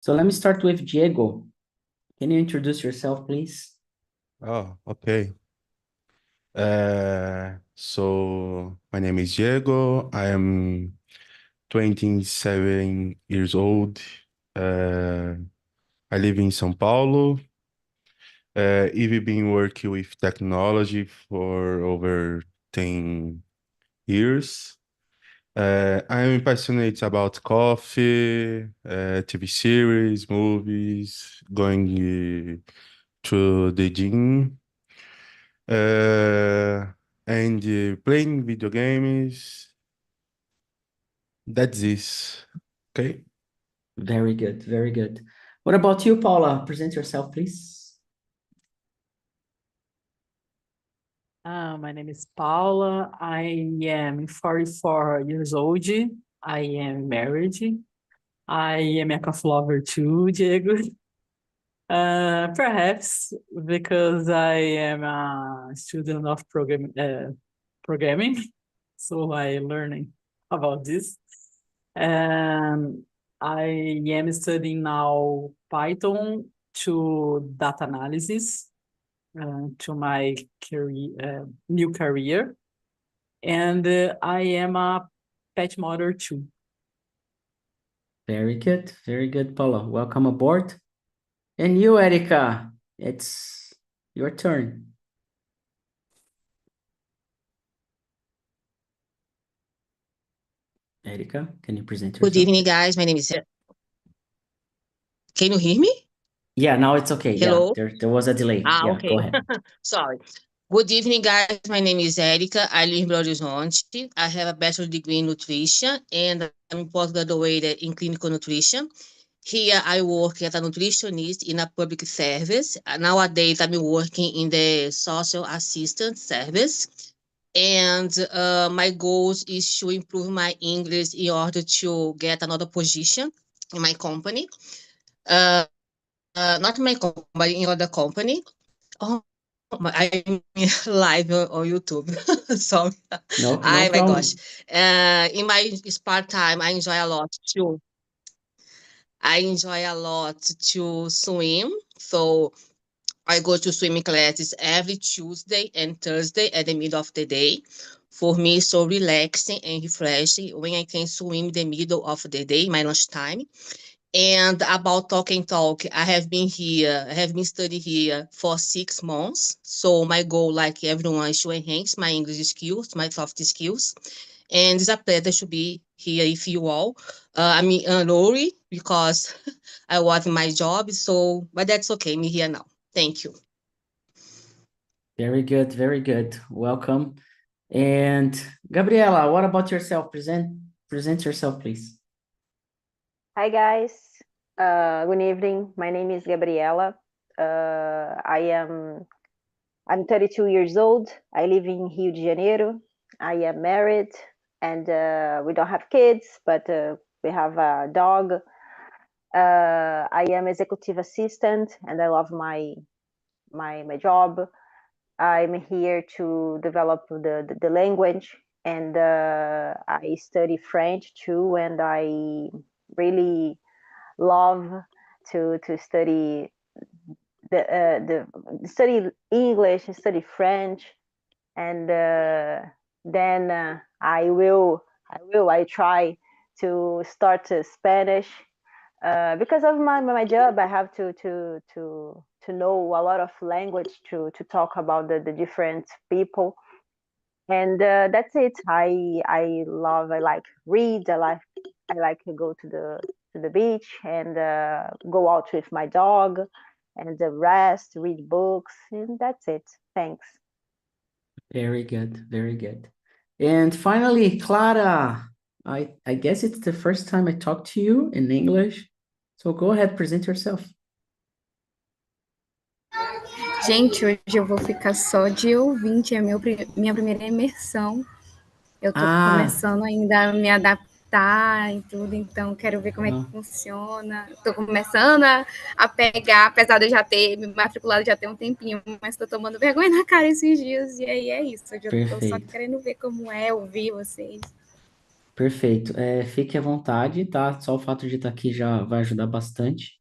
So let me start with Diego. Can you introduce yourself, please? Oh, okay. So my name is Diego. I am 27 years old. I live in São Paulo. I've been working with technology for over 10 years. I'm passionate about coffee, TV series, movies, going to the gym. And playing video games. That's it. Okay. Very good, very good. What about you, Paula? Present yourself, please. My name is Paula. I am 44 years old. I am married. I am a coffee lover too, Diego. Perhaps because I am a student of programming, so I learning about this. I am studying now Python to data analysis to my career, new career, and I am a pet mother too. Very good, Paula. Welcome aboard. And you, Erica, it's your turn. Erica, can you present yourself? Good evening, guys. My name is... Can you hear me? Yeah, now it's okay. Hello? Yeah, there was a delay. Yeah, Okay. go ahead. Sorry. Good evening, guys. My name is Erica. I live in Belo Horizonte. I have a bachelor's degree in nutrition, and I'm postgraduated in clinical nutrition. Here, I work as a nutritionist in a public service. Nowadays, I'm working in the social assistance service. And my goal is to improve my English in order to get another position in my company. Not my company, but in other company. Oh, I'm live on YouTube. Sorry. No My problem. gosh. In my spare time, I enjoy a lot to swim. So I go to swimming classes every Tuesday and Thursday at the middle of the day. For me, it's so relaxing and refreshing when I can swim in the middle of the day, my lunchtime. And about Talk and Talk, I have been studying here for 6 months. So my goal, like everyone, is to enhance my English skills, my soft skills. And it's a pleasure to be here with you all. I'm Lori because I was in my job, but that's okay, I'm here now. Thank you. Very good. Welcome. And Gabriela, what about yourself? Present yourself, please. Hi, guys. Good evening. My name is Gabriela. I'm 32 years old. I live in Rio de Janeiro. I am married, and we don't have kids, but we have a dog. I am executive assistant, and I love my job. I'm here to develop the language, and I study French too, and I really love to study study English, study French, and then I try to start Spanish. Because of my job, I have to know a lot of language to talk about the different people, and that's it. I like read. I like to go to the beach and go out with my dog and rest, read books, and that's it. Thanks. Very good. And finally, Clara, I guess it's the first time I talk to you in English. So go ahead, present yourself. Gente, hoje eu vou ficar só de ouvinte, é minha primeira imersão. Eu tô começando ainda a me adaptar e tudo, então quero ver como é que funciona. Tô começando a pegar, apesar de eu já ter me matriculado já tem um tempinho, mas tô tomando vergonha na cara esses dias, e aí é isso. Eu já tô só querendo ver como é, ouvir vocês. Perfeito. Fique à vontade, tá? Só o fato de estar aqui já vai ajudar bastante.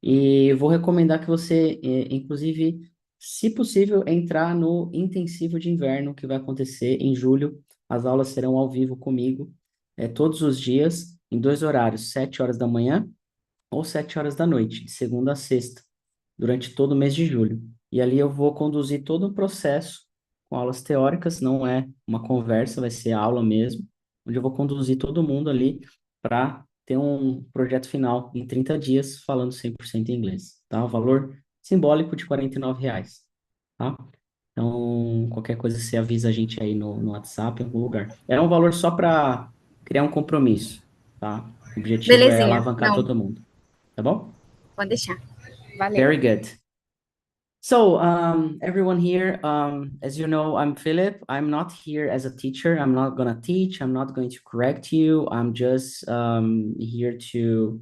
E vou recomendar que você, inclusive, se possível, entrar no intensivo de inverno que vai acontecer em julho. As aulas serão ao vivo comigo, todos os dias, em dois horários, 7 horas da manhã ou 7 horas da noite, de segunda a sexta, durante todo o mês de julho. E ali eu vou conduzir todo o processo com aulas teóricas, não é uma conversa, vai ser aula mesmo, onde eu vou conduzir todo mundo ali para ter um projeto final em 30 dias falando 100% inglês, tá? O valor simbólico de R$ 49, tá? Então, qualquer coisa você avisa a gente aí no WhatsApp, em algum lugar. É um valor só para criar um compromisso, tá? O objetivo é Belezinha. alavancar Não, todo mundo, tá bom? pode deixar. Valeu. Very good. So, everyone here, as you know, I'm Philip. I'm not here as a teacher. I'm not gonna teach. I'm not going to correct you. I'm just here to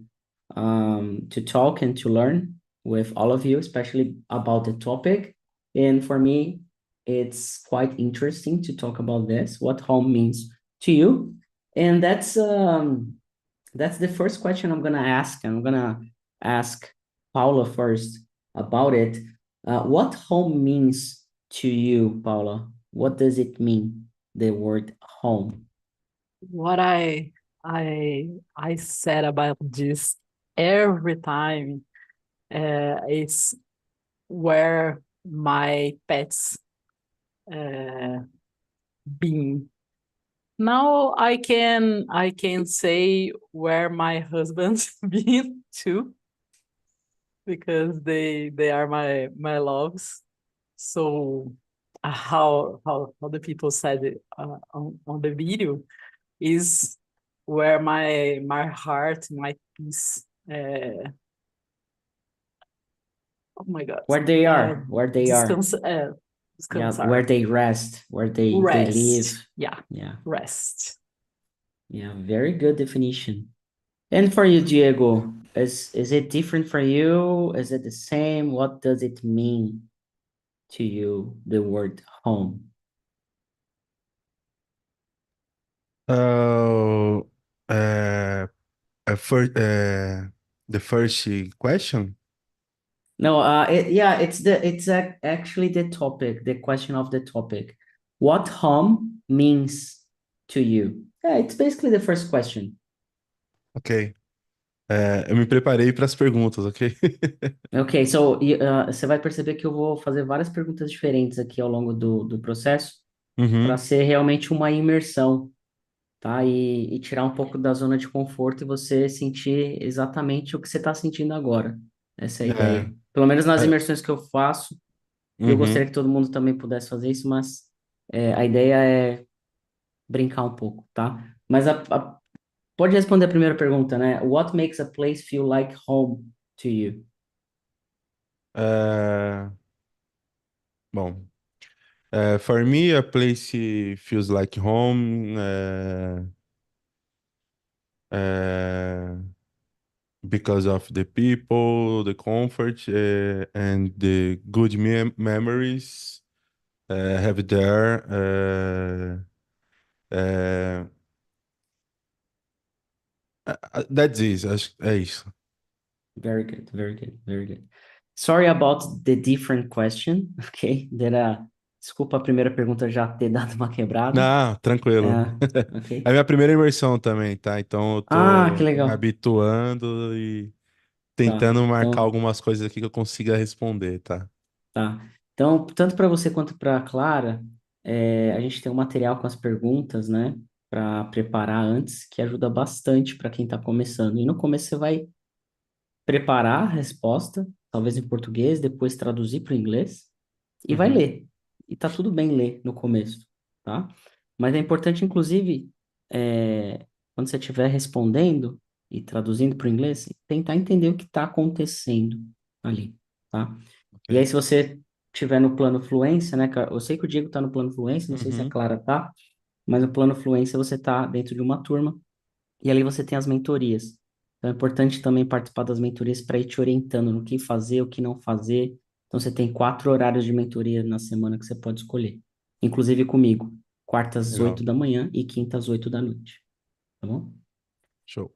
talk and to learn with all of you, especially about the topic. And for me, it's quite interesting to talk about this, what home means to you. And that's the first question I'm gonna ask. I'm gonna ask Paula first about it. What home means to you, Paula? What does it mean, the word home? What I said about this every time is where my pets been. Now I can say where my husband's been too, because they are my loves. So how the people said it on the video is where my heart, my peace. Oh my God. Where they are, where they are. Yeah, Descansar. where they rest, where they live. Rest. Yeah. Yeah, Rest. yeah, very good definition. And for you, Diego, is it different for you? Is it the same? What does it mean to you, the word home? Oh, the first question? No, it's actually the topic, the question of the topic. What home means to you? Yeah, it's basically the first question. Ok. Eu me preparei para as perguntas, ok? Ok, so você vai perceber que eu vou fazer várias perguntas diferentes aqui ao longo do processo para Uhum. ser realmente uma imersão, tá? E tirar um pouco da zona de conforto e você sentir exatamente o que você está sentindo agora. Essa é a É, ideia. Pelo menos nas é, imersões que eu faço, eu gostaria uhum. que todo mundo também pudesse fazer isso, mas a ideia é brincar um pouco, tá? Mas pode responder a primeira pergunta, né? What makes a place feel like home to you? É, bom, for me, a place feels like home. Because of the people, the comfort, and the good memories have there. That's it. É isso. Very good, very good, very good. Sorry about the different question, okay? Desculpa a primeira pergunta já ter dado uma quebrada. Não, tranquilo. É a Ok. minha primeira imersão também, tá? Então eu Ah, que tô me legal. habituando e Tá. tentando marcar Então, algumas coisas aqui que eu consiga responder, tá? tá. Então, tanto para você quanto para a Clara, a gente tem um material com as perguntas, né? Para preparar antes, que ajuda bastante para quem está começando. E no começo você vai preparar a resposta, talvez em português, depois traduzir para o inglês e vai Uhum, ler. E tá tudo bem ler no começo, tá? Mas é importante, inclusive, quando você estiver respondendo e traduzindo para o inglês, tentar entender o que está acontecendo ali, tá? E aí, ok. se você tiver no plano fluência, né? Eu sei que o Diego está no plano fluência, não sei se a Uhum, Clara tá, mas no plano fluência você tá dentro de uma turma e ali você tem as mentorias. Então é importante também participar das mentorias para ir te orientando no que fazer, o que não fazer. Então você tem 4 horários de mentoria na semana que você pode escolher. Inclusive comigo, quartas às legal. 8 da manhã e quintas às 8 da noite. Tá bom? Show.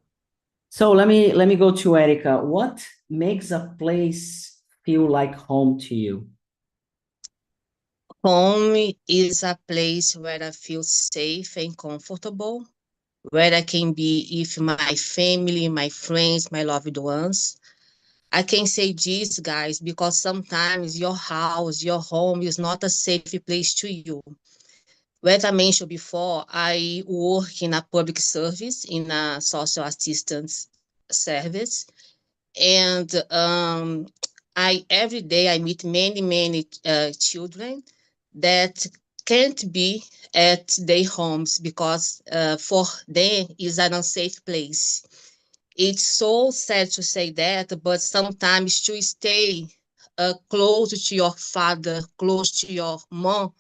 So let me go to Erica. What makes a place feel like home to you? Home is a place where I feel safe and comfortable, where I can be with my family, my friends, my loved ones. I can say this, guys, because sometimes your house, your home is not a safe place to you. As I mentioned before, I work in a public service, in a social assistance service, and I every day I meet many children that can't be at their homes because for them is an unsafe place. It's so sad to say that, but sometimes to stay close to your father, close to your mom,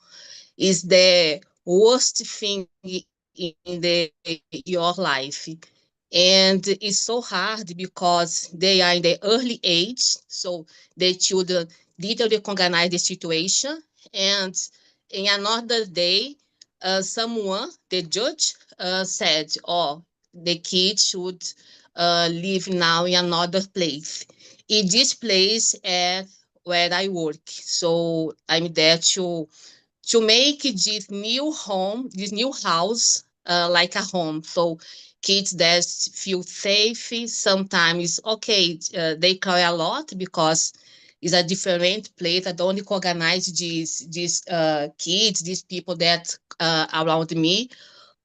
is the worst thing in your life. And it's so hard because they are in the early age, so the children didn't recognize the situation. And in another day, someone, the judge, said, oh, the kid should live now in another place. In this place where I work. So I'm there to make this new home, this new house, like a home. So kids that feel safe, sometimes, okay, they cry a lot because it's a different place. I don't recognize these kids, these people that around me.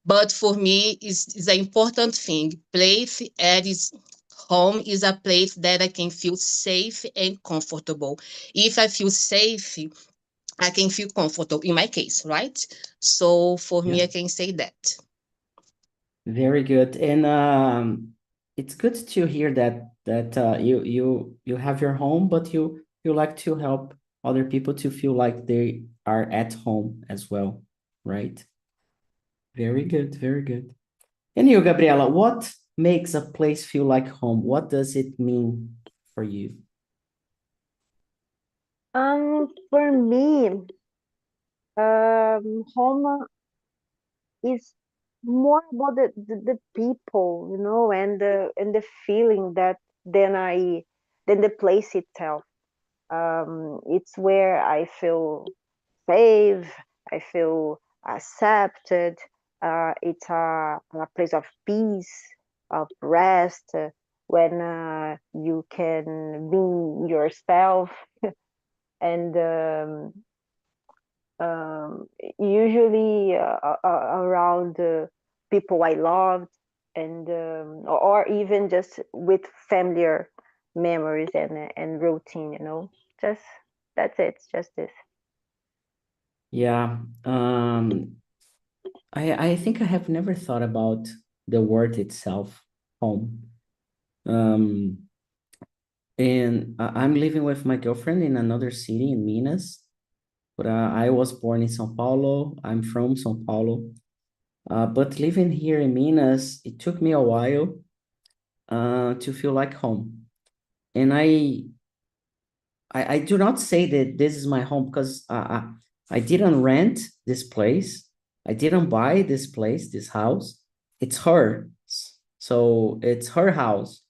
But for me, it's an important thing. Place at its home is a place that I can feel safe and comfortable. If I feel safe, I can feel comfortable in my case, right? So for me, Yeah. I can say that. Very good. And it's good to hear that you have your home, but you like to help other people to feel like they are at home as well, right? Very good, very good. And you, Gabriela, what makes a place feel like home? What does it mean for you? For me, home is more about the people, you know, and the feeling that than the place itself. It's where I feel safe, I feel accepted. It's a place of peace, of rest, when you can be yourself. And usually around people I loved, and or even just with familiar memories and routine, you know. Just that's it. Just this. Yeah, I think I have never thought about the word itself, home. And I'm living with my girlfriend in another city in Minas, but I was born in São Paulo. I'm from São Paulo. But living here in Minas, it took me a while to feel like home. And I do not say that this is my home because I didn't rent this place. I didn't buy this place, this house. It's her. So it's her house.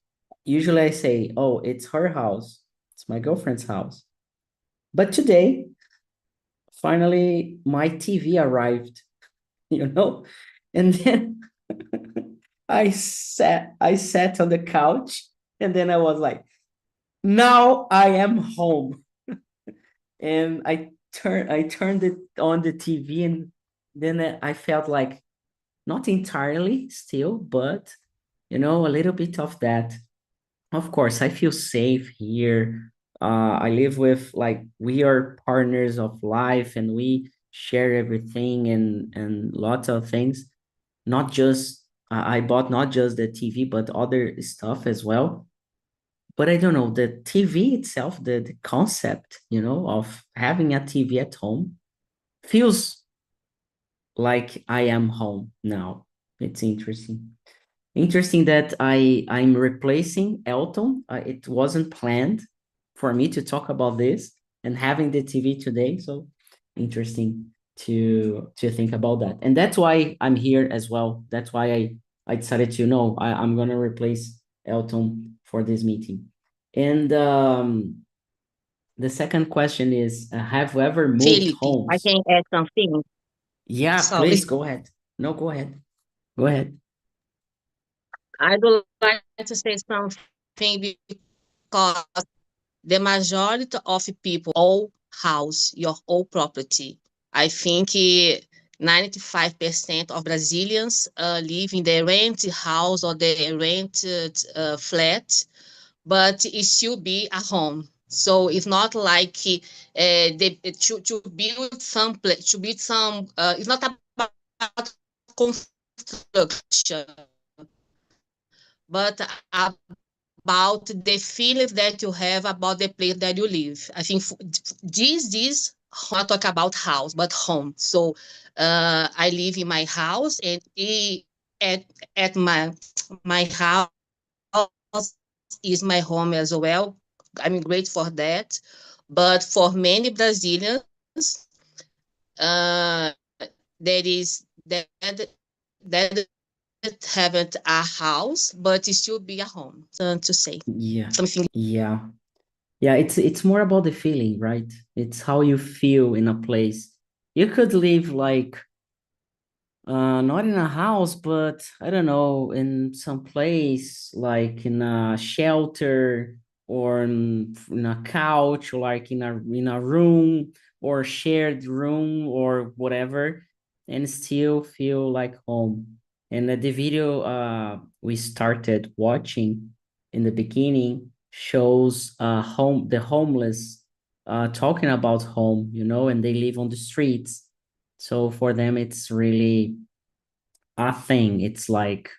Usually I say, oh, it's her house. It's my girlfriend's house. But today, finally, my TV arrived, you know? And then I sat on the couch, and then I was like, now I am home. And I turned it on the TV, and then I felt like not entirely still, but a little bit of that. Of course, I feel safe here. I live with, like, we are partners of life, and we share everything and lots of things. Not just I bought not just the TV, but other stuff as well. But I don't know, the TV itself, the concept, of having a TV at home feels like I am home now. It's interesting. Interesting that I'm replacing Elton. It wasn't planned for me to talk about this and having the TV today. So interesting to think about that. And that's why I'm here as well. That's why I decided to, no, I'm gonna replace Elton for this meeting. And the second question is, have you ever moved Felipe, I homes? can add something. Yeah, Sorry. please go ahead. No, go ahead. Go ahead. I would like to say something because the majority of people own house, your own property. I think 95% of Brazilians live in the rented house or the rented flat, but it should be a home. So it's not like to build some place, to build some. It's not about construction, but about the feelings that you have about the place that you live. I think this not talk about house, but home. So I live in my house, and at my house is my home as well. I'm grateful for that. But for many Brazilians, that is that haven't a house, but it should be a home. To say Yeah. something. Yeah. Yeah, it's more about the feeling, right? It's how you feel in a place. You could live like not in a house, but I don't know, in some place like in a shelter or in a couch or like in a room or shared room or whatever, and still feel like home. And the video we started watching in the beginning shows the homeless talking about home, you know, and they live on the streets. So for them, it's really a thing. It's like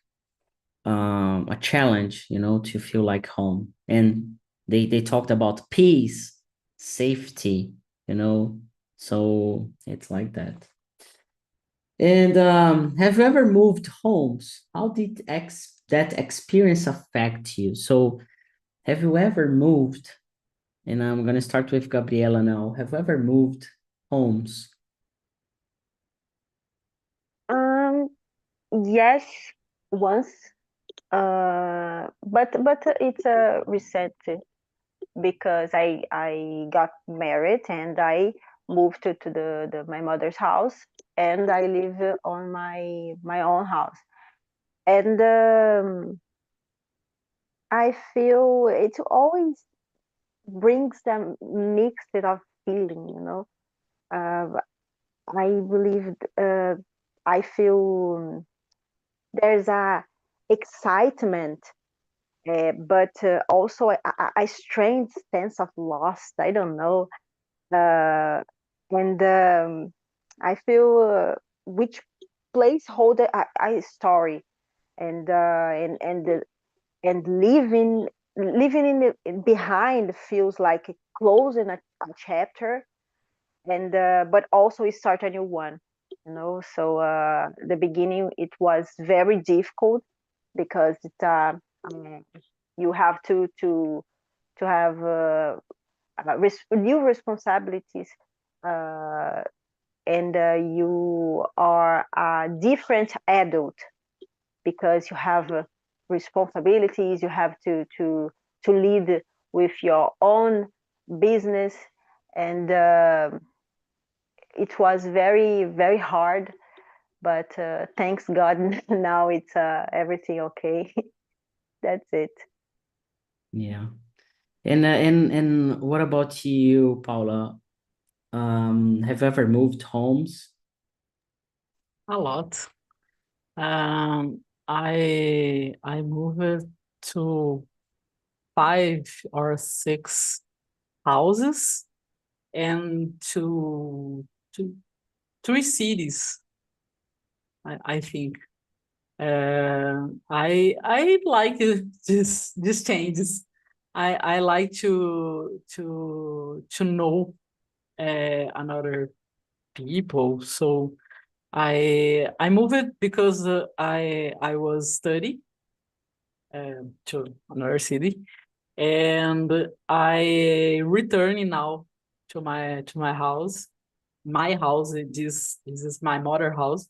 a challenge, you know, to feel like home. And they talked about peace, safety, you know. So it's like that. And have you ever moved homes? How did that experience affect you? So have you ever moved? And I'm gonna start with Gabriela now. Have you ever moved homes? Yes, once. But it's recent because I got married and I moved to my mother's house, and I live on my own house. And I feel it always brings them mixed of feeling, you know. I believe I feel there's a excitement, but also a strange sense of loss. I don't know, and I feel which place hold a story, and and living behind feels like closing a chapter, and but also start a new one, you know. So the beginning it was very difficult because you have to have new responsibilities, uh, and you are a different adult because you have responsibilities. You have to lead with your own business, and it was very very hard. But thanks God, now it's everything okay. That's it. Yeah. And what about you, Paula? Have you ever moved homes? A lot. I moved to 5 or 6 houses and to 3 cities, I think. I like these changes. I like to know another people. So I moved because I was study to another city, and I returning now to my house. My house, this is my mother house.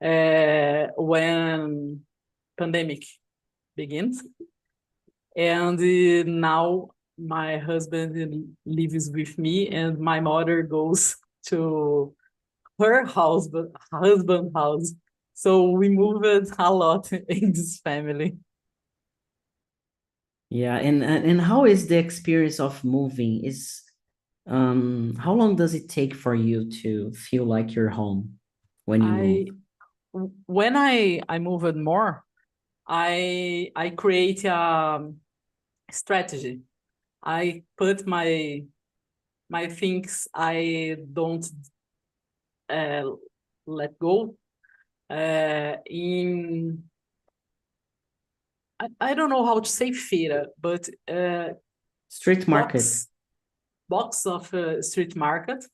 When pandemic begins. And now my husband lives with me, and my mother goes to her husband house. So we moved a lot in this family. Yeah, and how is the experience of moving? How long does it take for you to feel like you're home when you move? When I moved more, I create a strategy. I put my things I don't let go in, I don't know how to say feira, but Street market. box of street market,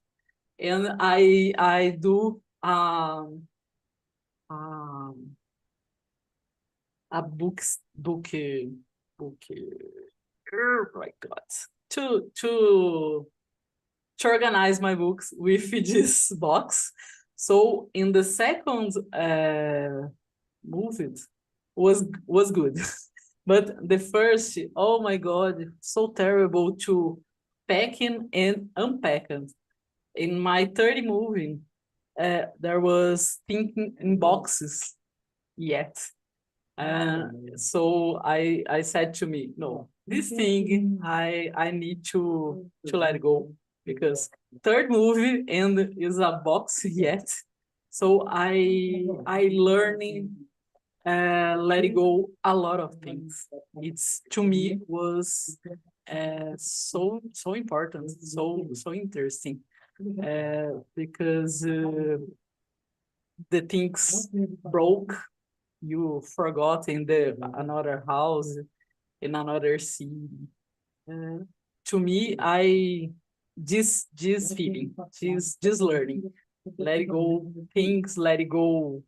and I do a book. Oh my God! To organize my books with this box. So in the second movie was good, but the first, oh my God, so terrible to packing and unpacking. In my third movie, there was thinking in boxes yet. So I said to me, no, this thing I need to let go, because third movie and is a box yet. So I learning let go a lot of things. It's, to me, was so important, so interesting, because the things broke, you forgot in another house, in another city. To me, this feeling, this learning, let go things, let go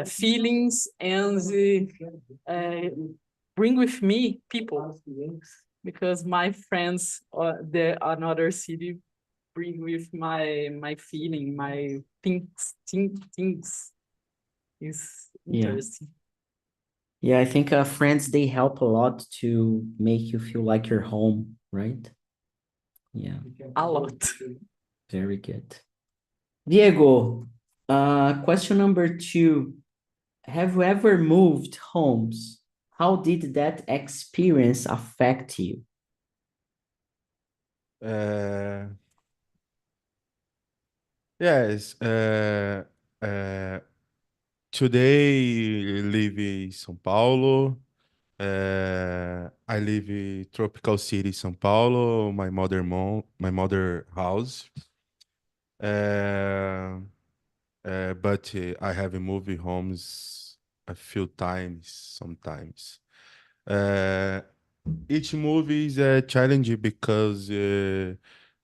feelings, and bring with me people, because my friends, the another city, bring with my feeling, my things is interesting. Yeah, I think friends, they help a lot to make you feel like you're home, right? Yeah. A lot. Very good. Diego, question number 2. Have you ever moved homes? How did that experience affect you? Yes. Today live in São Paulo. I live in tropical city, São Paulo. My mother house. But I have moved homes a few times, sometimes. Each move is a challenge because I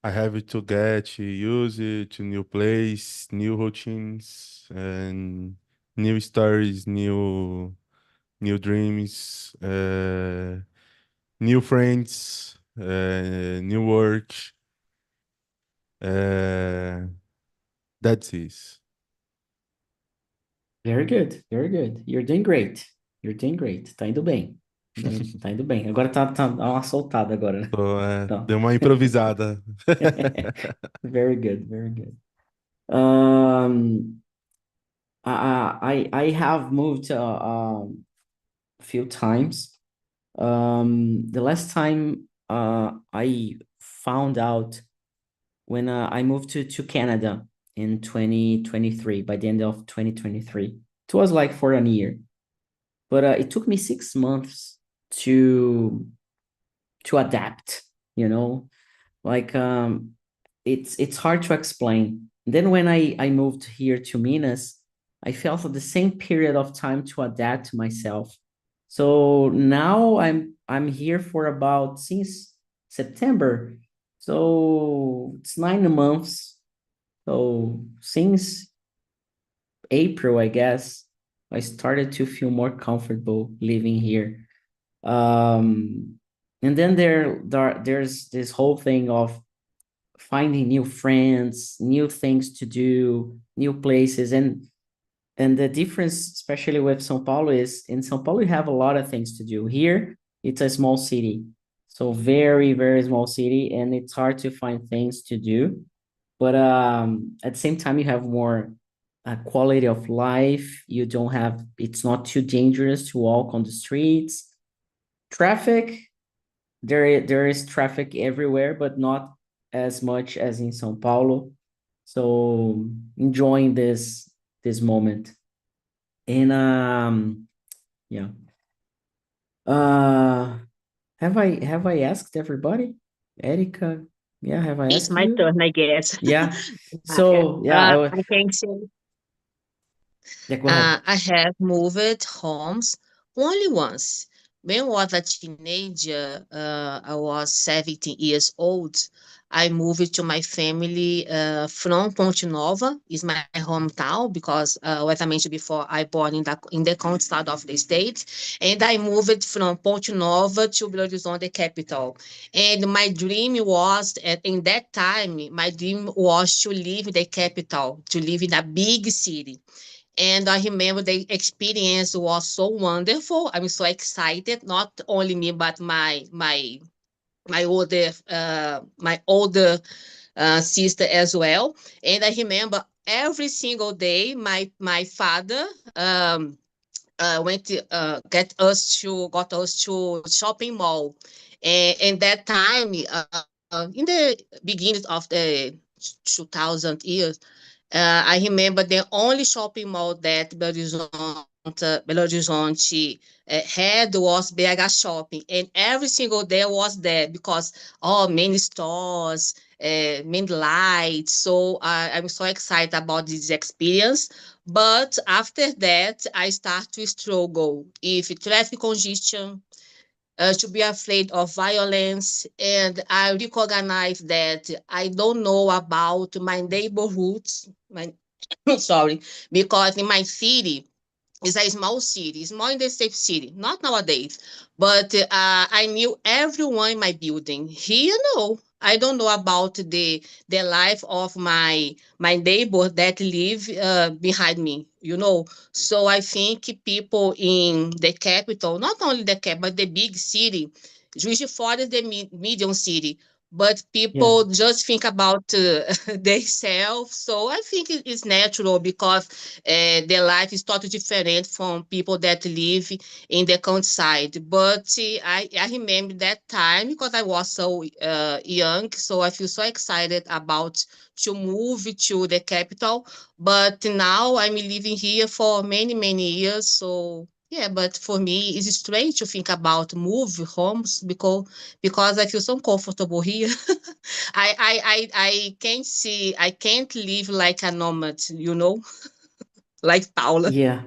have to get used to new place, new routines, and new stories, new dreams, new friends, new work. That's it. Very good, very good. You're doing great. You're doing great. Tá indo bem. Tá indo bem. Agora tá uma soltada agora, né? Deu uma improvisada. Very good, very good. I have moved a few times. The last time I found out when I moved to Canada in 2023, by the end of 2023. It was like for a year, but it took me 6 months to adapt, you know, like it's hard to explain. Then when I moved here to Minas, I felt the same period of time to adapt myself. So now I'm here for about since September. So it's 9 months. So since April, I guess, I started to feel more comfortable living here. And then there's this whole thing of finding new friends, new things to do, new places. And And the difference, especially with São Paulo, is in São Paulo, you have a lot of things to do. Here, it's a small city. So very, very small city, and it's hard to find things to do. But at the same time, you have more quality of life. You don't have, it's not too dangerous to walk on the streets. Traffic, there is traffic everywhere, but not as much as in São Paulo. So enjoying this moment. And yeah. Have I asked everybody? Erica, yeah, have I It's asked my you? turn, I guess. Yeah. So yeah, I can say yeah, go ahead. I have moved homes only once. When I was a teenager, I was 17 years old. I moved to my family from Ponte Nova, is my hometown, because as I mentioned before, I born in the countryside of the state, and I moved from Ponte Nova to Belo Horizonte, the capital. And my dream was, in that time, my dream was to live in the capital, to live in a big city. And I remember the experience was so wonderful. I'm so excited, not only me, but my older sister as well. And I remember every single day, my father went to got us to shopping mall. And that time, in the beginning of the 2000 years, I remember the only shopping mall that Belo Horizonte had was BH Shopping, and every single day was there because many stores, many lights. So I'm so excited about this experience. But after that, I start to struggle if traffic congestion, to be afraid of violence, and I recognize that I don't know about my neighborhoods, my sorry, because in my city, it's a small city, small in the safe city, not nowadays, but I knew everyone in my building. Here, no, I don't know about the life of my neighbor that live behind me, So I think people in the capital, not only the capital, but the big city, Juiz de Fora is the medium city, but Yeah. people just think about themselves. So I think it's natural because their life is totally different from people that live in the countryside. But I remember that time because I was so young, so I feel so excited about to move to the capital. But now I'm living here for many, many years. So yeah, but for me, it's strange to think about move homes because I feel so comfortable here. I can't live like a nomad, like Paula. Yeah.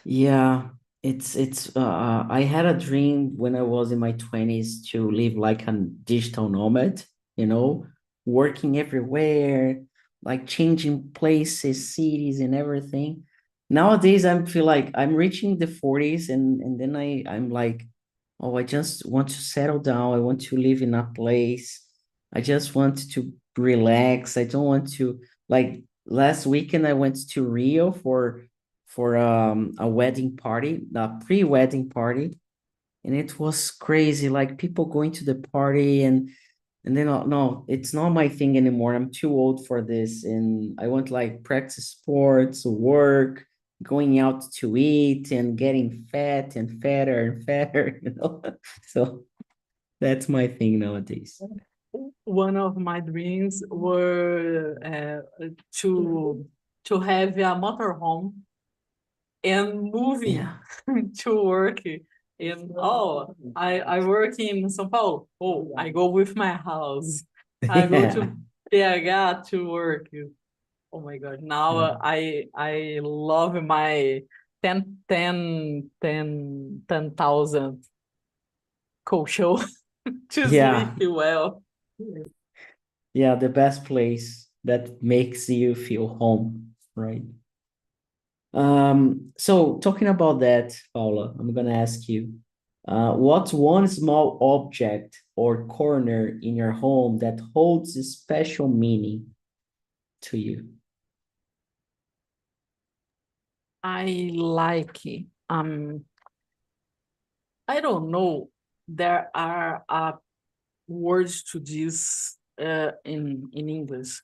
Yeah. It's I had a dream when I was in my 20s to live like a digital nomad, you know, working everywhere, like changing places, cities and everything. Nowadays I feel like I'm reaching the 40s and then I'm like, oh, I just want to settle down. I want to live in a place. I just want to relax. I don't want to like last weekend I went to Rio for a wedding party, a pre-wedding party, and it was crazy. Like people going to the party and then no, it's not my thing anymore. I'm too old for this, and I want like practice sports, work, going out to eat, and getting fat and fatter and fatter. So that's my thing nowadays. One of my dreams were to have a motorhome and moving Yeah. to work. And I work in São Paulo. Oh, I go with my house. I go Yeah. to PH to work. Oh my God. Now Yeah. I love my 10,000 show to Yeah. sleep well. Yeah, the best place that makes you feel home, right? So talking about that, Paula, I'm gonna ask you, what's one small object or corner in your home that holds a special meaning to you? I like, I don't know, there are words to this in English,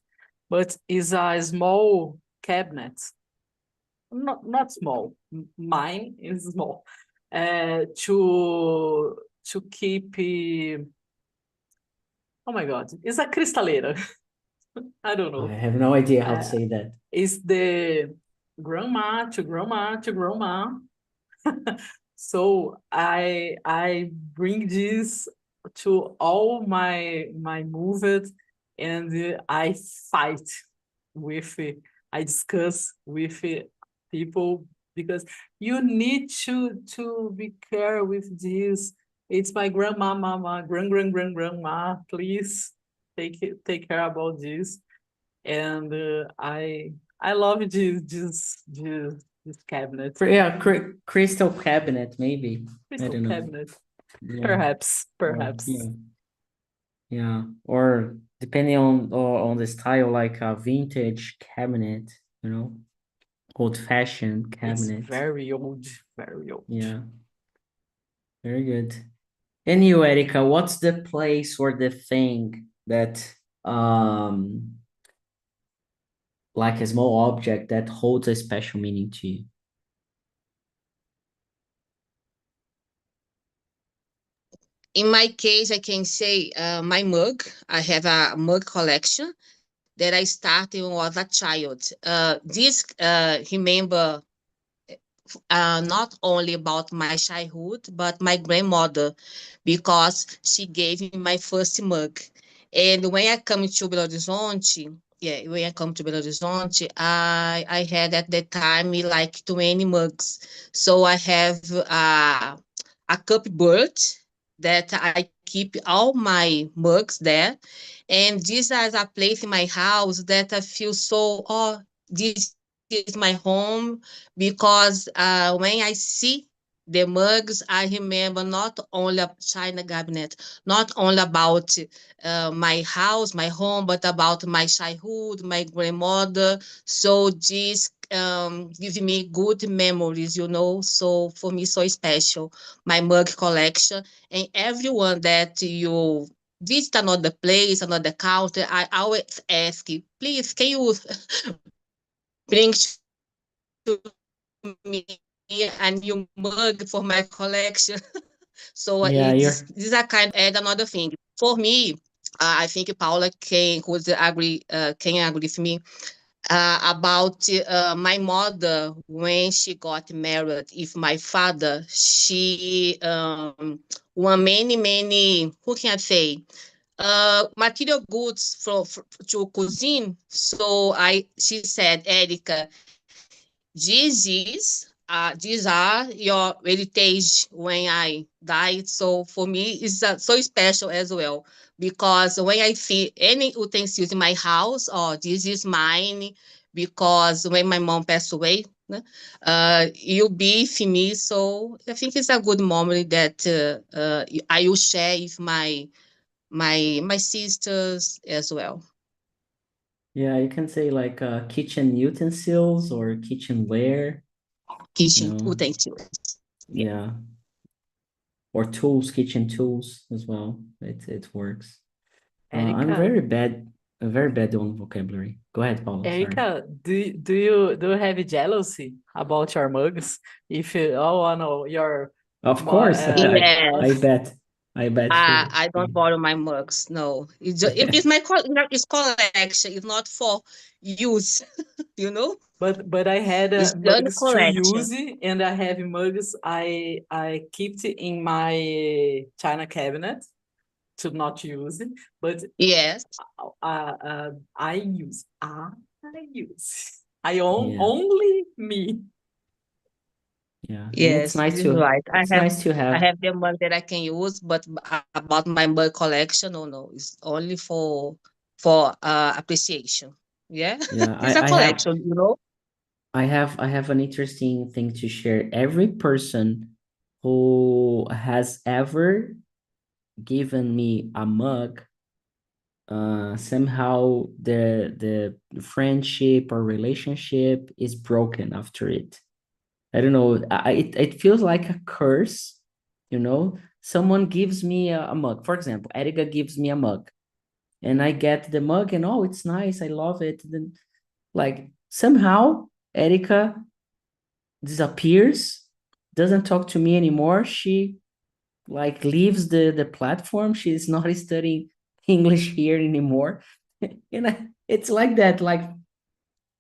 but it's a small cabinet, not small, mine is small, to keep, oh my God, it's a cristaleira. I don't I know. have no idea how to say that. It's the grandma to grandma to grandma. So I bring this to all my movies, and I fight with, I discuss with people, because you need to be care with this. It's my grandma, mama, grandma. Please take care about this. And I love this cabinet. Yeah, crystal cabinet, maybe. I Crystal don't know. cabinet. Yeah. Perhaps. Yeah. Yeah. Or depending on the style, like a vintage cabinet, you know, old-fashioned cabinet. It's very old, very old. Yeah. Very good. And you, Erica, what's the place or the thing that like a small object that holds a special meaning to you? In my case, I can say my mug. I have a mug collection that I started when I was a child. This remember not only about my childhood, but my grandmother, because she gave me my first mug. And when I come to Belo Horizonte, when I come to Belo Horizonte, I had at that time like 20 mugs. So I have a cupboard that I keep all my mugs there. And this is a place in my house that I feel so, oh, this is my home, because when I see the mugs, I remember not only a China cabinet, not only about my house, my home, but about my childhood, my grandmother. So this gives me good memories, So for me, so special, my mug collection. And everyone that you visit another place, another country, I always ask, please, can you bring to me a new mug for my collection? So Yeah, this is a kind add another thing for me. I think Paula can agree with me about my mother when she got married with my father. She won many, who can I say, material goods to cuisine. So she said, Erica, these are your heritage when I died. So for me, it's so special as well, because when I see any utensils in my house, oh, this is mine, because when my mom passed away, you'll be for me. So I think it's a good moment that I will share with my sisters as well. Yeah, you can say like kitchen utensils or kitchenware. Kitchen No. utensils. Yeah. Or tools, kitchen tools as well. It works. I'm Erica, very bad on vocabulary. Go ahead, Paula. Sorry. Erica, do you have jealousy about your mugs? If you, oh no, your Of course, Yes. I bet I don't borrow my mugs. No, it's my it's collection. It's not for use, you know. But I had It's just mugs to collection. use, and I have mugs I kept in my China cabinet to not use, but Yes, I use. I Yeah. only me. Yeah, and yes, this is right. it's nice to I have. have the mug that I can use, but about my mug collection, no, it's only for appreciation. Yeah, Yeah, it's a collection, you know. I have an interesting thing to share. Every person who has ever given me a mug, somehow the friendship or relationship is broken after it. I don't know. It feels like a curse, you know? Someone gives me a mug. For example, Erika gives me a mug, and I get the mug, and oh, it's nice. I love it. Then, like, somehow, Erika disappears, doesn't talk to me anymore. She like leaves the platform. She's not studying English here anymore. It's like that, like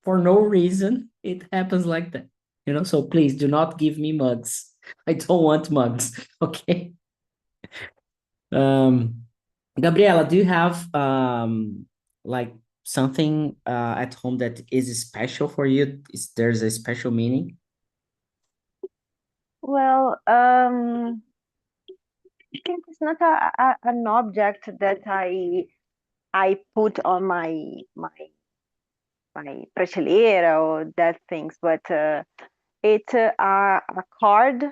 for no reason, it happens like that. So please do not give me mugs. I don't want mugs. Okay. Gabriela, do you have like something at home that is special for you? There's a special meaning? Well, it's not an object that I put on my prateleira or that things, but it's a card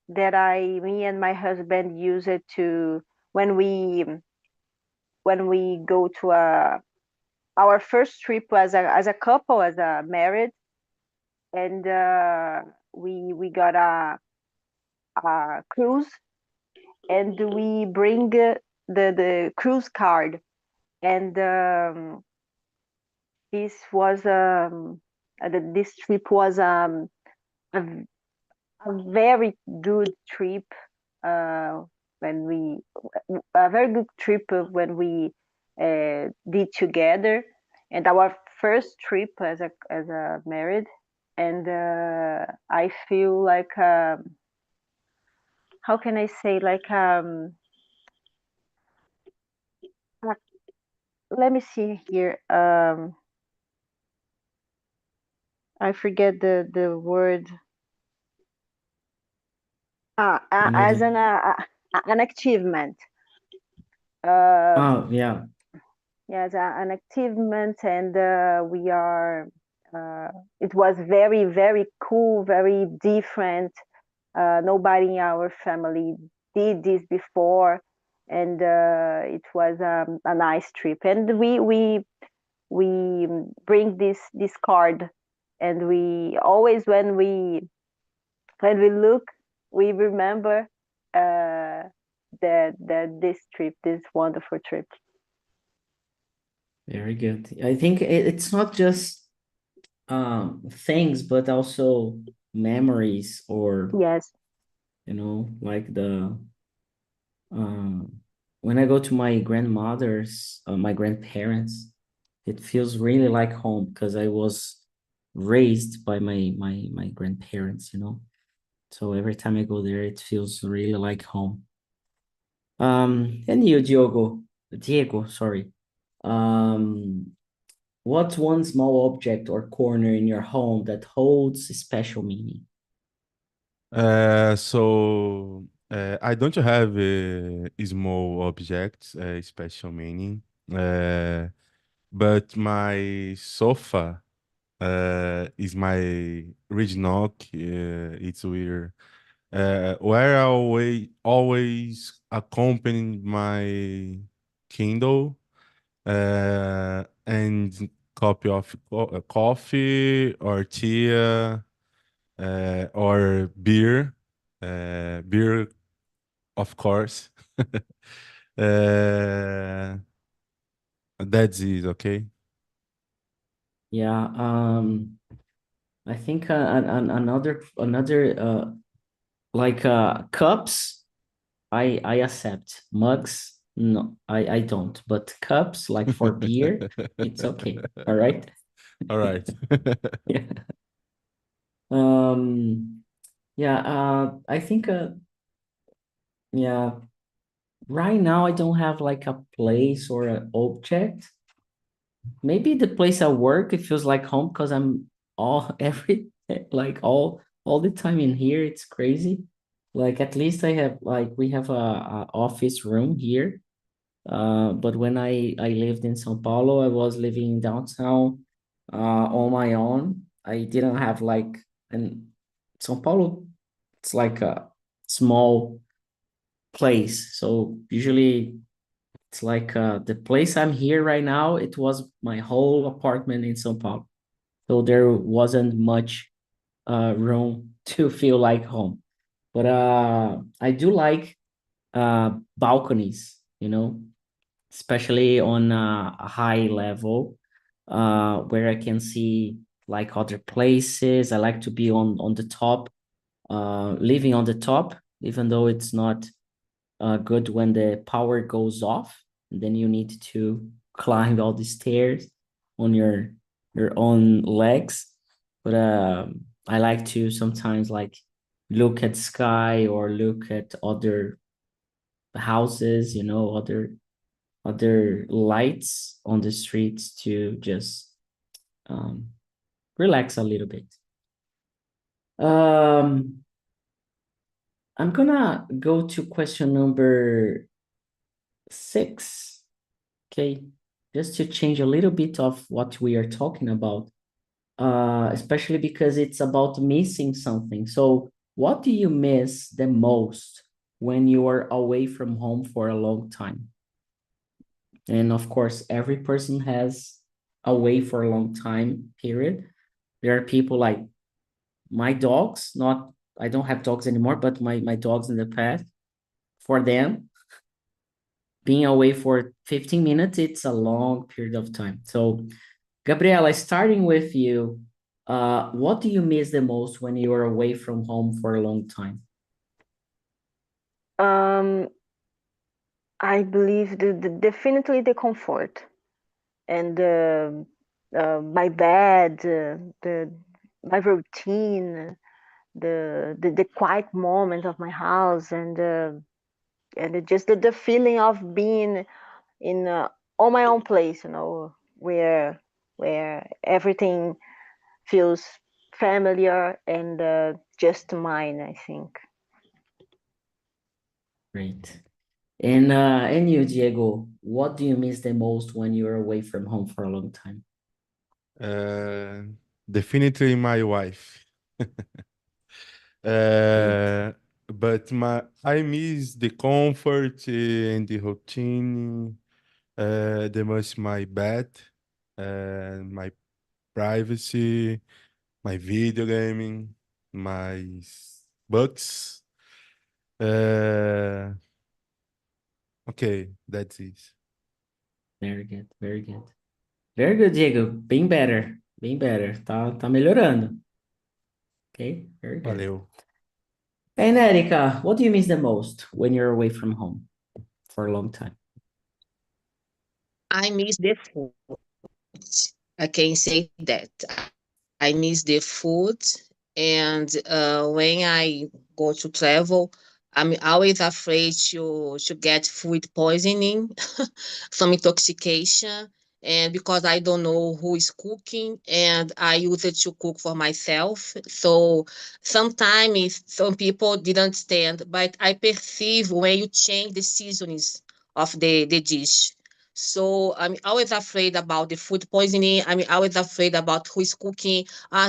that me and my husband use it to when we go to our first trip as a couple, as a married, and we got a cruise, and we bring the cruise card, and this trip was a very good trip, when we a very good trip when we did together, and our first trip as a married, and I feel like how can I say, like let me see here, I forget the word. As an achievement. Oh, yeah. Yes, an achievement, and we are. It was very, very cool, very different. Nobody in our family did this before, and it was a nice trip. And we bring this card, and we always when we look, we remember this trip, this wonderful trip. Very good. I think it's not just things, but also memories, or Yes. Like when I go to my grandmother's, my grandparents, it feels really like home because I was raised by my grandparents, So every time I go there, it feels really like home. And you, Diego, sorry. What's one small object or corner in your home that holds a special meaning? I don't have a small object, special meaning, but my sofa is my original. It's weird. Where I always accompany my Kindle and copy of coffee or tea or beer, beer, of course. uh, that's it, okay? Yeah, I think another like cups, I accept. Mugs, no, I don't. But cups, like for beer, it's okay. All right. All right. Yeah. I think yeah, right now I don't have like a place or an object. Maybe the place I work, it feels like home because I'm all every like all the time in here. It's crazy. Like at least I have like we have a office room here. But when I lived in São Paulo, I was living downtown on my own. I didn't have like, and São Paulo, it's like a small place. So usually it's like the place I'm here right now, it was my whole apartment in São Paulo. So there wasn't much room to feel like home. But I do like balconies, you know, especially on a high level, where I can see like other places. I like to be on the top, living on the top, even though it's not good when the power goes off, and then you need to climb all the stairs on your own legs. But I like to sometimes like look at sky or look at other houses, you know, other lights on the streets to just relax a little bit. I'm gonna go to question number 6. Okay, just to change a little bit of what we are talking about, especially because it's about missing something. So, what do you miss the most when you are away from home for a long time? And of course, every person has away for a long time period. There are people like my dogs, not, I don't have dogs anymore, but my dogs in the past, for them, being away for 15 minutes, it's a long period of time. So, Gabriela, starting with you, what do you miss the most when you are away from home for a long time? I believe definitely the comfort and my bed, my routine, the quiet moment of my house, and just the feeling of being in on my own place, you know, where everything feels familiar and just mine, I think. Great. And you, Diego, what do you miss the most when you're away from home for a long time? Definitely my wife. But I miss the comfort and the routine. They miss my bed, my privacy, my video gaming, my books. Okay, that's it. Very good, very good. Very good, Diego. Bem better, bem better. Tá melhorando. Okay, very good. Valeu. And Erika, what do you miss the most when you're away from home for a long time? I miss the food. I can say that. I miss the food, and when I go to travel, I'm always afraid to get food poisoning, some intoxication, and because I don't know who is cooking, and I use it to cook for myself. So sometimes some people didn't understand, but I perceive when you change the seasonings of the dish. So I'm always afraid about the food poisoning. I'm always afraid about who is cooking.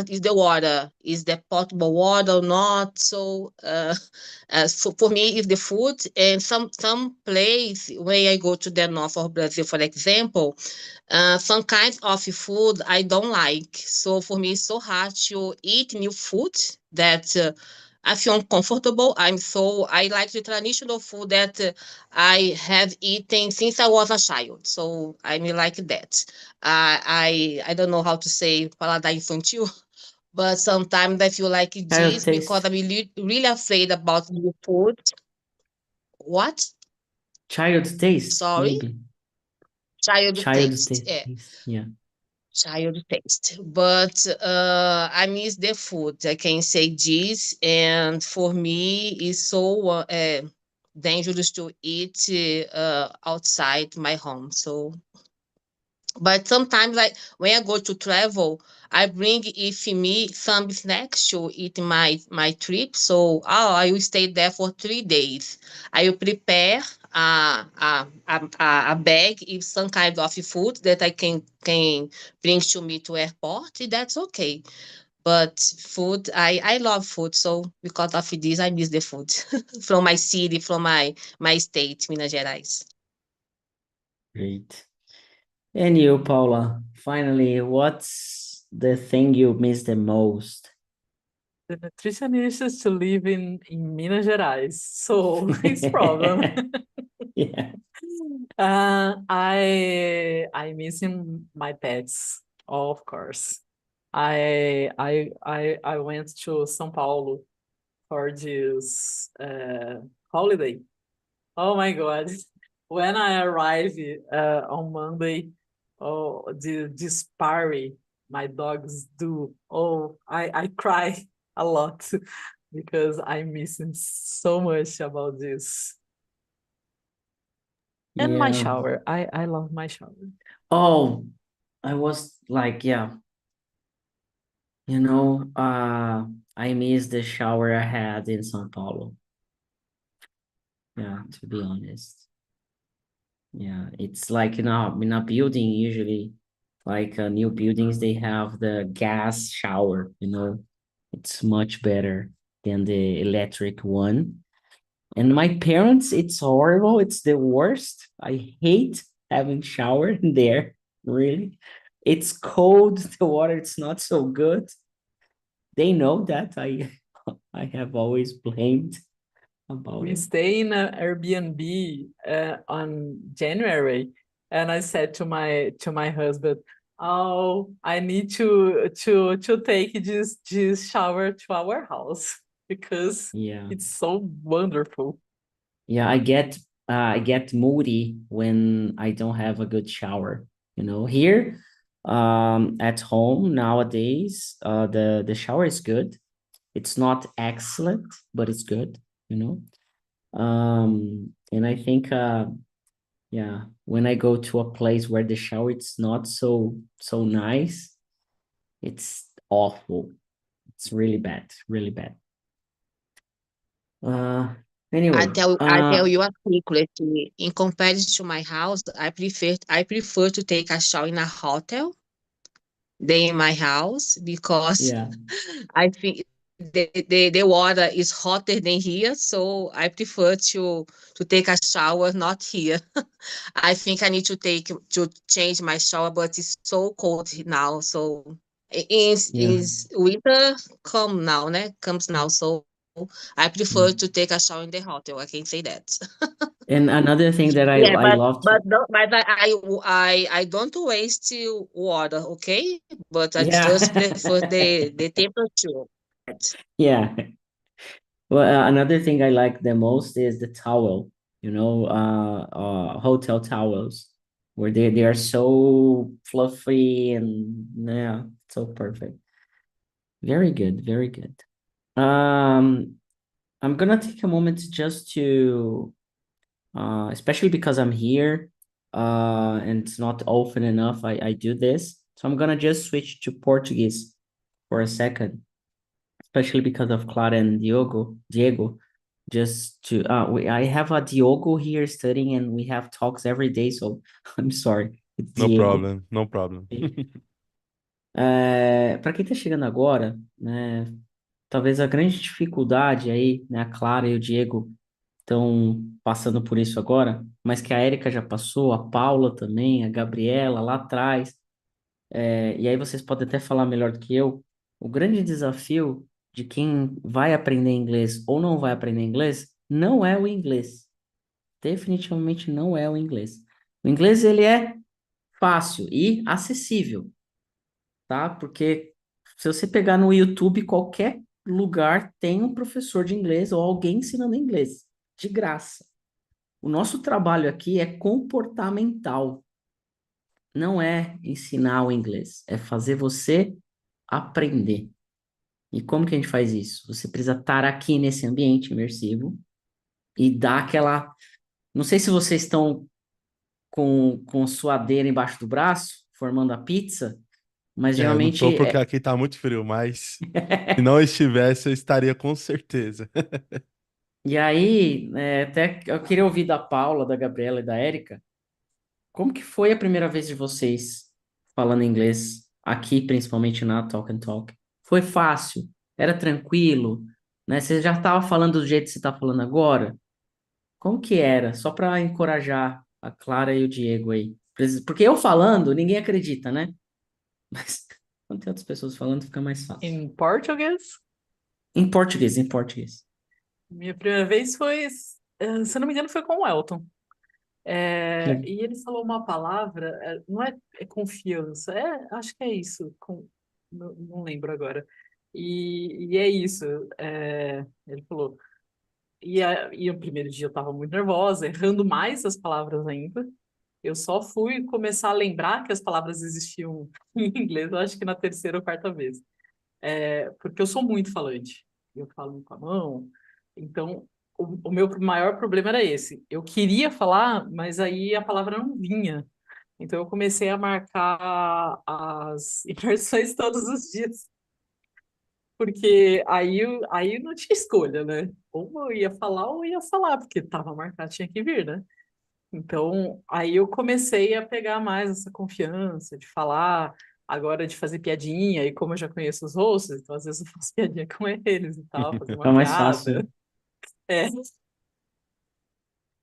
Is the water, is the potable water or not? So for me, it's the food. And some place when I go to the north of Brazil, for example, some kinds of food I don't like. So for me, it's so hard to eat new food that I feel uncomfortable. I like the traditional food that I have eaten since I was a child. So I mean like that. I don't know how to say paladar infantil, but sometimes I feel like Child this because taste. I'm really afraid about new food. What? Child taste, Sorry? maybe. Child Child taste. Yeah. taste, yeah. Child taste. But I miss the food. I can say this, and for me, it's so dangerous to eat outside my home. So, but sometimes, like when I go to travel, I bring if me some snacks to eat my trip. So, I will stay there for 3 days. I will prepare a bag with some kind of food that I can bring to me to airport. That's okay. But food, I love food. So because of this, I miss the food from my city, from my state, Minas Gerais. Great. And you, Paula, finally, what's the thing you miss the most? the nutritionist is to live in Minas Gerais, so it's problem. Yeah. I missing my pets, of course. I went to São Paulo for this holiday. Oh my God. When I arrived on Monday, oh, this party my dogs do, oh, I cry a lot because I'm missing so much about this. And my Yeah. shower. I love my shower. Oh, I was like, yeah, I miss the shower I had in São Paulo. Yeah, to be honest. Yeah, it's like in a building usually, like new buildings, they have the gas shower, It's much better than the electric one. And my parents, it's horrible. It's the worst. I hate having shower in there, really. It's cold, the water, it's not so good. They know that I have always blamed about We it. stay in an Airbnb on January, and I said to my husband, "Oh, I need to take this shower to our house because Yeah. it's so wonderful." Yeah, I get moody when I don't have a good shower. Here, at home nowadays, the shower is good. It's not excellent, but it's good, And I think, yeah, when I go to a place where the shower it's not so nice, it's awful. It's really bad, really bad. Anyway, I tell you a secret. In comparison to my house, I prefer to take a shower in a hotel than in my house because yeah, I think the water is hotter than here, so I prefer to take a shower not here. I think I need to change my shower, but it's so cold now. So yeah. is winter comes now. So I prefer Mm. to take a shower in the hotel. I can say that. And another thing that I Yeah, I love to, but I don't waste water, okay? But I just yeah, prefer the temperature. yeah. Well, another thing I like the most is the towel, hotel towels, where they are so fluffy and yeah, so perfect. Very good, very good. I'm gonna take a moment just to, especially because I'm here, and it's not often enough I do this. So I'm gonna just switch to Portuguese for a second, especially because of Clara and Diego, just to I have a Diogo here studying and we have talks every day, so I'm sorry, it's No Diego. problem, no problem. Para quem tá chegando agora, né, talvez a grande dificuldade aí, né, a Clara e o Diego estão passando por isso agora, mas que a Érica já passou, a Paula também, a Gabriela lá atrás, e aí vocês podem até falar melhor do que eu. O grande desafio de quem vai aprender inglês ou não vai aprender inglês não é o inglês. Definitivamente não é o inglês. O inglês, ele é fácil e acessível, tá? Porque se você pegar no YouTube, qualquer lugar tem um professor de inglês ou alguém ensinando inglês, de graça. O nosso trabalho aqui é comportamental. Não é ensinar o inglês, é fazer você aprender. E como que a gente faz isso? Você precisa estar aqui nesse ambiente imersivo e dar aquela. Não sei se vocês estão com suadeira embaixo do braço, formando a pizza, mas Eu não tô geralmente porque aqui tá muito frio, mas se não estivesse, eu estaria com certeza. E aí, até eu queria ouvir da Paula, da Gabriela e da Érica, como que foi a primeira vez de vocês falando inglês aqui, principalmente na Talk and Talk? Foi fácil? Era tranquilo? Né? Você já estava falando do jeito que você está falando agora? Como que era? Só para encorajar a Clara e o Diego aí. Porque eu falando, ninguém acredita, né? Mas quando tem outras pessoas falando, fica mais fácil. In Portuguese? Em português, em português. Minha primeira vez foi, se eu não me engano, foi com o Elton. E ele falou uma palavra, não é confiança, acho que é isso, não lembro agora. E é isso, ele falou. E o primeiro dia eu estava muito nervosa, errando mais as palavras ainda. Eu só fui começar a lembrar que as palavras existiam em inglês, eu acho que na terceira ou quarta vez. Porque eu sou muito falante. Eu falo com a mão. Então, o meu maior problema era esse. Eu queria falar, mas aí a palavra não vinha. Então, eu comecei a marcar as imersões todos os dias. Porque aí não tinha escolha, né? Ou eu ia falar ou eu ia falar, porque estava marcado, tinha que vir, né? Então, aí eu comecei a pegar mais essa confiança de falar, agora de fazer piadinha, e como eu já conheço os hosts, então às vezes eu faço piadinha com eles e tal, fazer uma Fica mais fácil, né? piada.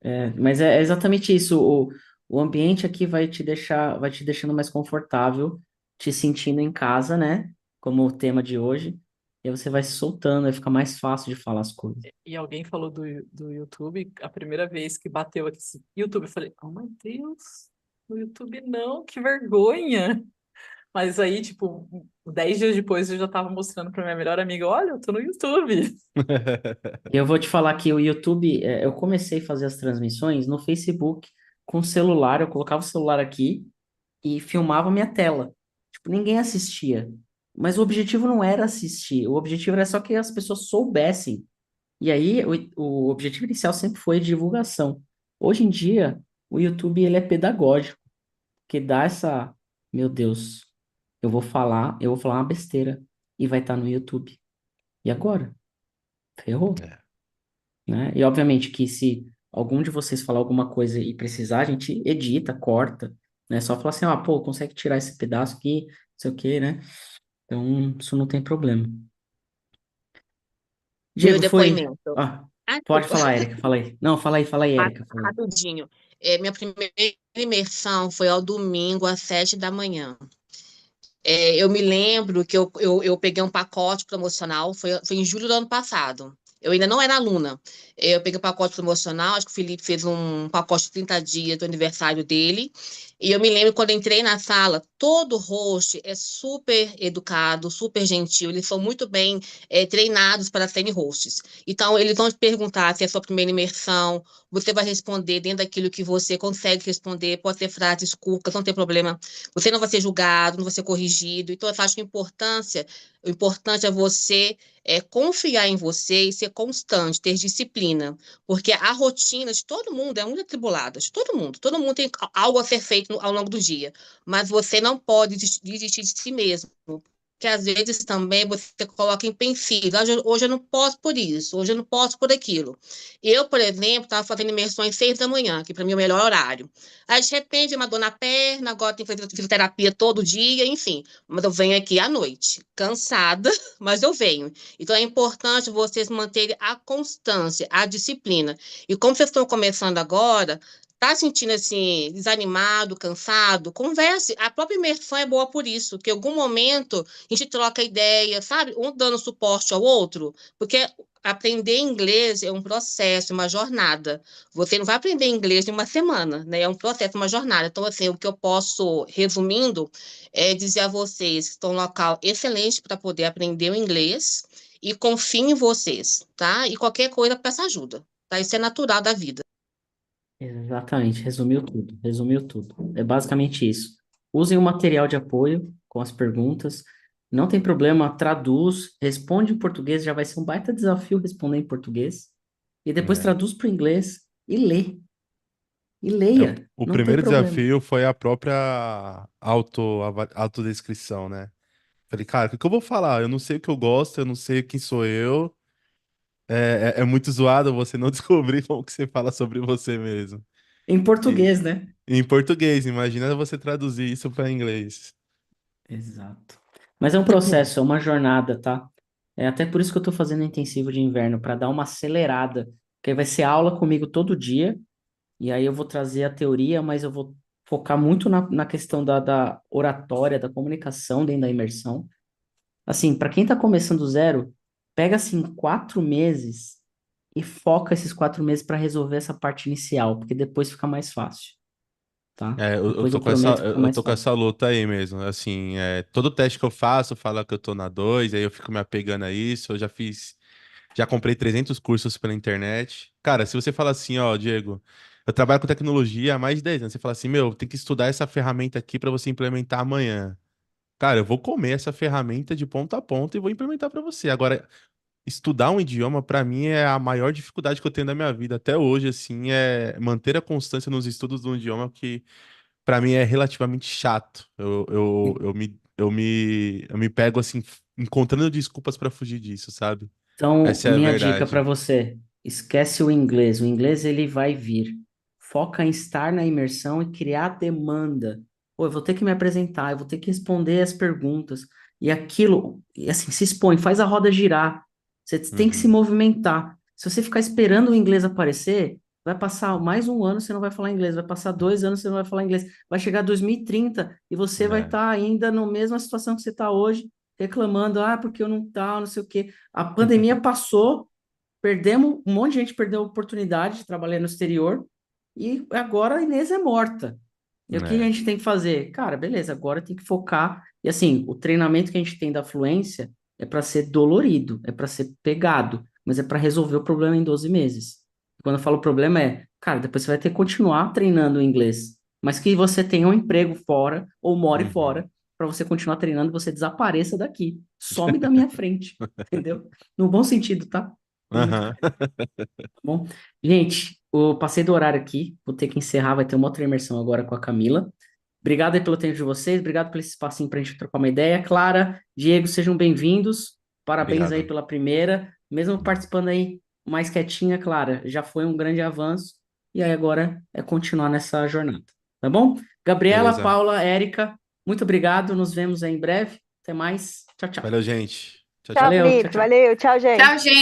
É, Mas é exatamente isso. O ambiente aqui vai te deixando mais confortável, te sentindo em casa, né? Como o tema de hoje. E aí você vai se soltando, aí fica mais fácil de falar as coisas. e alguém falou do YouTube, a primeira vez que bateu aqui esse YouTube, eu falei, oh meu Deus, no YouTube não, que vergonha. Mas aí, tipo, 10 dias depois eu já tava mostrando pra minha melhor amiga, olha, eu tô no YouTube. Eu vou te falar que o YouTube, eu comecei a fazer as transmissões no Facebook com o celular, eu colocava o celular aqui e filmava minha tela. Tipo, ninguém assistia. Mas o objetivo não era assistir, o objetivo era só que as pessoas soubessem. E aí, o objetivo inicial sempre foi divulgação. Hoje em dia, o YouTube ele é pedagógico, que dá essa, meu Deus, eu vou falar uma besteira e vai estar no YouTube. E agora? Ferrou, É. né? E obviamente que se algum de vocês falar alguma coisa e precisar, a gente edita, corta, né? Só falar assim, pô, consegue tirar esse pedaço aqui, não sei o quê, né? Então, isso não tem problema. Meu Diego, foi. depoimento. Ah, Ah, pode desculpa. falar, Érica, fala aí. Não, fala aí, Érica, fala aí. Rapidinho. Minha primeira imersão foi ao domingo, às 7 da manhã. Eu me lembro que eu peguei um pacote promocional, foi em julho do ano passado. Eu ainda não era aluna. Eu peguei um pacote promocional, acho que o Felipe fez um pacote de 30 dias do aniversário dele. E eu me lembro quando eu entrei na sala, todo host é super educado, super gentil. Eles são muito bem treinados para serem hosts. Então, eles vão te perguntar se é a sua primeira imersão, você vai responder dentro daquilo que você consegue responder, pode ser frases curtas, não tem problema. Você não vai ser julgado, não vai ser corrigido. Então, eu acho que o importante é você confiar em você e ser constante, ter disciplina. Porque a rotina de todo mundo é muito atribulada, de todo mundo. Todo mundo tem algo a ser feito ao longo do dia. Mas você não pode desistir de si mesmo. Que às vezes também você coloca em empecilho. Hoje eu não posso por isso, hoje eu não posso por aquilo. Eu, por exemplo, estava fazendo imersões 6 da manhã, que para mim é o melhor horário. Aí, de repente, uma dor na perna, agora tem que fazer fisioterapia todo dia, enfim. Mas eu venho aqui à noite, cansada, mas eu venho. Então, é importante vocês manterem a constância, a disciplina. E como vocês estão começando agora, tá sentindo assim, desanimado, cansado? Converse. A própria imersão é boa por isso, que em algum momento a gente troca ideia, sabe? Um dando suporte ao outro, porque aprender inglês é um processo, uma jornada. Você não vai aprender inglês em uma semana, né? É um processo, uma jornada. Então, assim, o que eu posso, resumindo, é dizer a vocês que estão num local excelente para poder aprender o inglês e confiem em vocês, tá? E qualquer coisa, peça ajuda, tá? Isso é natural da vida. Exatamente, resumiu tudo, resumiu tudo. É basicamente isso. Usem o material de apoio com as perguntas. Não tem problema, traduz, responde em português, já vai ser um baita desafio responder em português. E depois É. traduz para o inglês e lê. E É, o, leia, o não tem primeiro problema. desafio foi a própria autodescrição, né? Falei, cara, o que eu vou falar? Eu não sei o que eu gosto, eu não sei quem sou eu. É muito zoado você não descobrir como que você fala sobre você mesmo. Em E, português, né? em português, imagina você traduzir isso para inglês. Exato. Mas é um processo, é uma jornada, tá? É até por isso que eu tô fazendo intensivo de inverno, para dar uma acelerada. Porque vai ser aula comigo todo dia. E aí eu vou trazer a teoria, mas eu vou focar muito na questão da oratória, da comunicação dentro da imersão. Assim, para quem está começando do zero, Pega assim 4 meses e foca esses 4 meses para resolver essa parte inicial, porque depois fica mais fácil, tá? Eu Depois tô eu com essa, prometo que fica eu mais tô com essa fácil. luta aí mesmo. Assim, todo teste que eu faço fala que eu tô na 2, aí eu fico me apegando a isso. Eu já comprei 300 cursos pela internet. Cara, se você fala assim, ó, Diego, eu trabalho com tecnologia há mais de 10 anos, você fala assim, meu, tem que estudar essa ferramenta aqui para você implementar amanhã. Cara, eu vou comer essa ferramenta de ponta a ponta e vou implementar para você. Agora, estudar um idioma, para mim, é a maior dificuldade que eu tenho na minha vida. Até hoje, assim, é manter a constância nos estudos de um idioma que, para mim, é relativamente chato. Eu me pego, assim, encontrando desculpas para fugir disso, sabe? Então, Essa é a minha dica para verdade. você, esquece o inglês. O inglês ele vai vir. Foca em estar na imersão e criar demanda. Pô, eu vou ter que me apresentar, eu vou ter que responder as perguntas. E aquilo, e assim, se expõe, faz a roda girar. Você tem que se Uhum. movimentar. Se você ficar esperando o inglês aparecer, vai passar mais um ano, você não vai falar inglês. Vai passar 2 anos, você não vai falar inglês. Vai chegar 2030 e você vai É. estar ainda na mesma situação que você está hoje, reclamando, porque eu não tá, não sei o quê. A pandemia passou, perdemos, um monte de gente perdeu a oportunidade de trabalhar no exterior e agora a Inês é morta. E o que a É. gente tem que fazer? Cara, beleza, agora tem que focar. E assim, o treinamento que a gente tem da fluência é para ser dolorido, é para ser pegado, mas é para resolver o problema em 12 meses. Quando eu falo problema cara, depois você vai ter que continuar treinando o inglês, mas que você tenha um emprego fora ou more Uhum. fora para você continuar treinando, você desapareça daqui, some da minha frente, entendeu? No bom sentido, tá? Aham. Tá bom? Gente, eu passei do horário aqui, vou ter que encerrar, vai ter uma outra imersão agora com a Camila. Obrigado aí pelo tempo de vocês, obrigado por esse espacinho para a gente trocar uma ideia. Clara, Diego, sejam bem-vindos. Parabéns aí Obrigado. pela primeira. Mesmo participando aí mais quietinha, Clara, já foi um grande avanço. E aí agora é continuar nessa jornada, tá bom? Gabriela, Beleza. Paula, Érica, muito obrigado. Nos vemos aí em breve. Até mais. Tchau, tchau. Valeu, gente. Tchau, Tchau, tchau. Valeu, tchau, Felipe. tchau. Valeu. Tchau, Tchau, gente. gente.